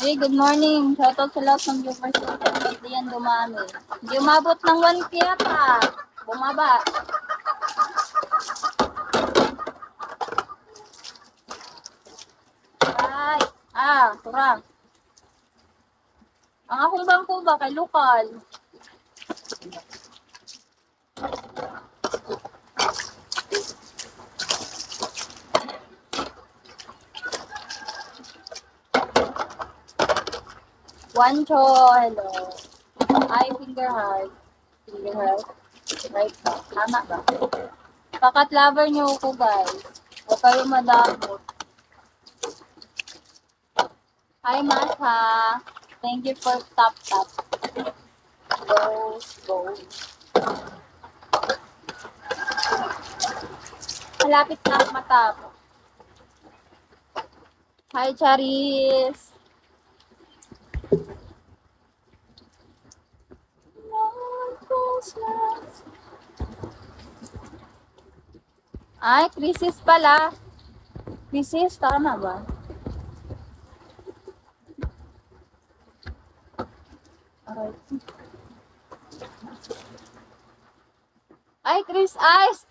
Hey, good morning. Shoutout sa lahat ng viewers ko. Hindi yan dumami. Hindi umabot ng 1K pa. Bumaba. Ay, turang. Ang akong bangko ba kay lokal? Wancho, hello. Hi, finger heart. Finger heart. Right ba? Tama ba? Pakat lover niyo ako, guys. Huwag kayo madamot. Hi, Masa. Thank you for tap. Go. Malapit na ang matapos. Hi, Charis. Ay, crisis pala. Crisis, tama ba? Alright. Ay, Chris, Ice.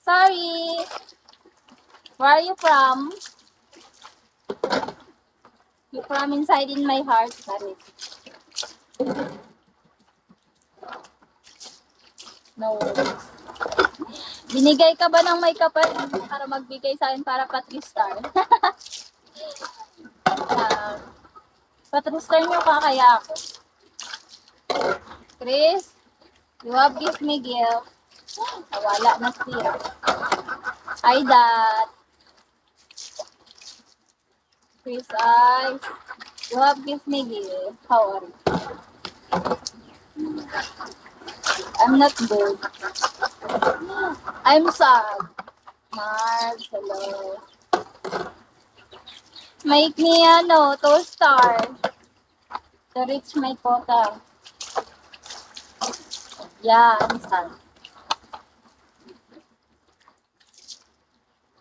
Sorry. Where are you from? You from inside in my heart. Sorry. No worries. Binigay ka ba ng may kapal para magbigay sa akin para patristar? Patristar nyo ka kaya ako. Chris, you have gift me gift. Wala na siya. Hi, Dad. Chris, you have gift me gift. How are you? I'm not good. I'm sad. Mars, hello. Make me, 2-star. To reach my quota. Yeah, I'm sad.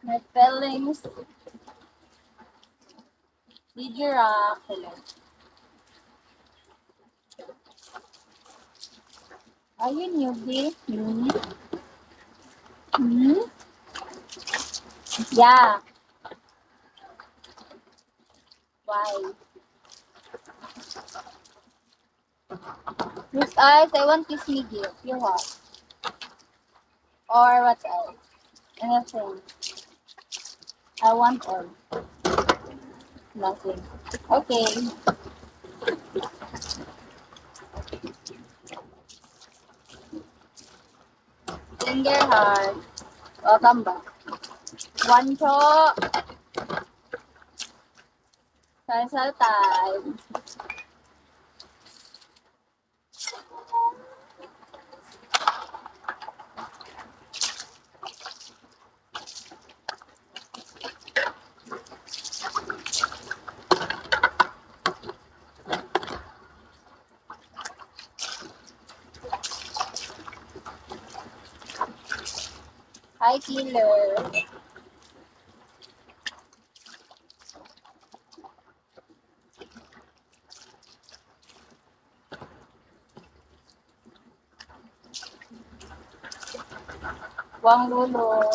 My feelings. Did you rock? Hello. Are you newbie? Yeah. Why? Miss Ice, I want kiss me gift. You have? Or what else? Anything. I want all. Nothing. Okay. Finger heart. Welcome back. Wancho. Salsal time. Hi, killer. Wang Lulo.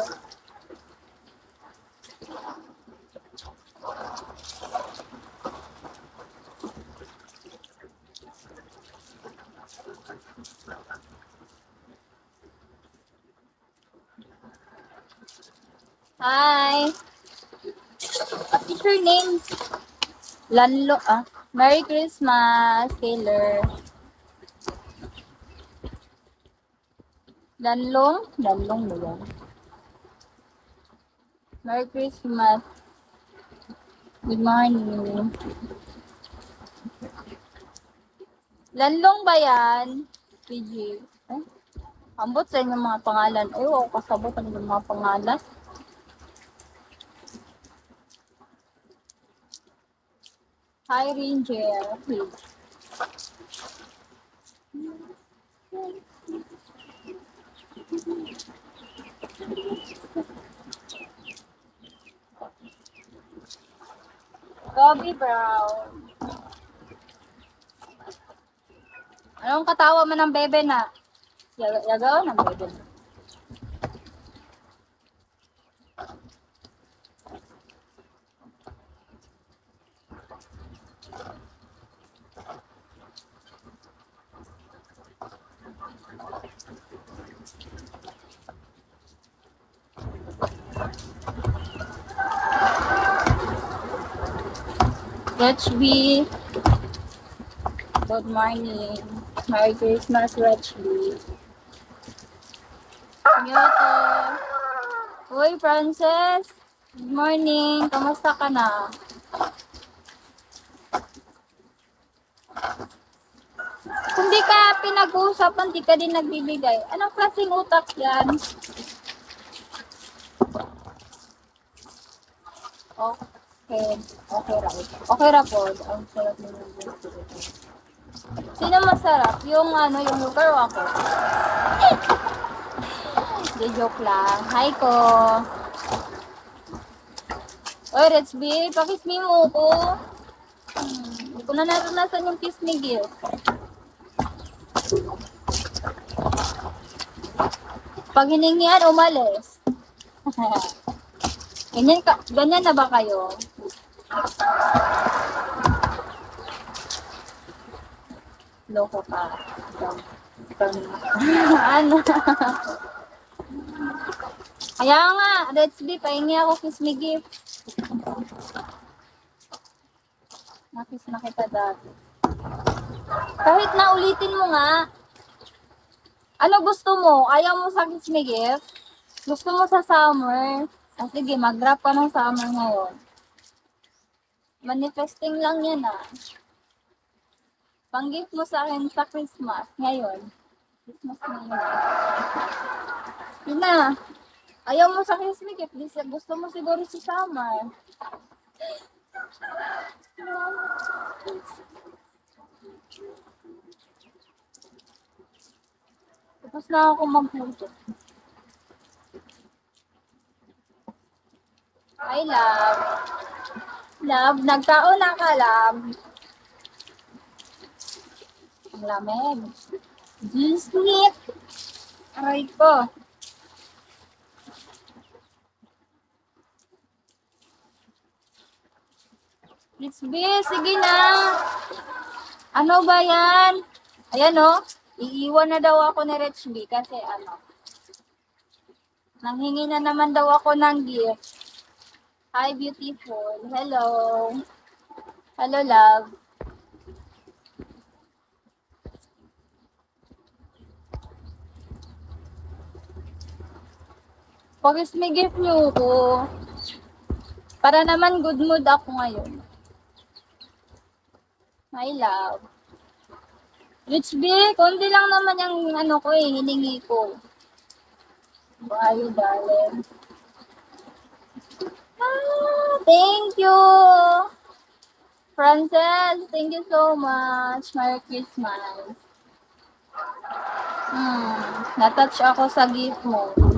Hi. What is your name? Lanlo, Merry Christmas, Taylor. Lanlong ba yan? Merry Christmas. Good morning. Lanlong ba yan? PG. Ambot sa inyong mga pangalan. Ay, kasabot ang inyong mga pangalan. Hi, Ranger. Bobby Brown. Anong katawa man ng bebe na? Yagaw ng bebe na. Rich B. Good morning. Merry Christmas, Rich B. Nyoto. Uy, Frances. Good morning. Kamusta ka na? Kung di ka pinag-uusapan, di ka din nagbibigay. Anong klaseng utak yan? Okay. Okay ra. Okay ra po. Ang sarap naman. Sino masarap? Yung yung lugar o ako? Di joke lang. Hi ko. Oy, Reds B, pakis me mo ko. Hindi ko na naranasan yung kiss me gift. Pag hiningihan, umalis. Ganyan na ba kayo? Loko ka. Ano? Kaya nga, Reds B, pahingi ako kiss me gift. Nakis na kita dati. Kahit na ulitin mo nga, ano gusto mo? Ayaw mo sa kiss me gift? Gusto mo sa summer? Sige, mag-wrap ka ng summer ngayon. Manifesting lang yan Pang-gift mo sa akin sa Christmas ngayon. Christmas ngayon. Yun na. Ayaw mo sa kiss me gift. Gusto mo siguro si summer. Tapos na ako magluto. Hi, love. Love, nagkauna ka, love. Ang lamig. Gisnit. Aray ko. Let's be, sige na. Ano ba yan? Ayan iiwan na daw ako ni Rich B kasi nanghingi na naman daw ako ng gift. Hi, beautiful. Hello. Hello, love. Pagis may gift niyo ko. Para naman good mood ako ngayon. My love. Rich B, konti lang naman yung hiningi ko. Bye, darling. Thank you. Frances, thank you so much. Merry Christmas. Natouch ako sa gift mo.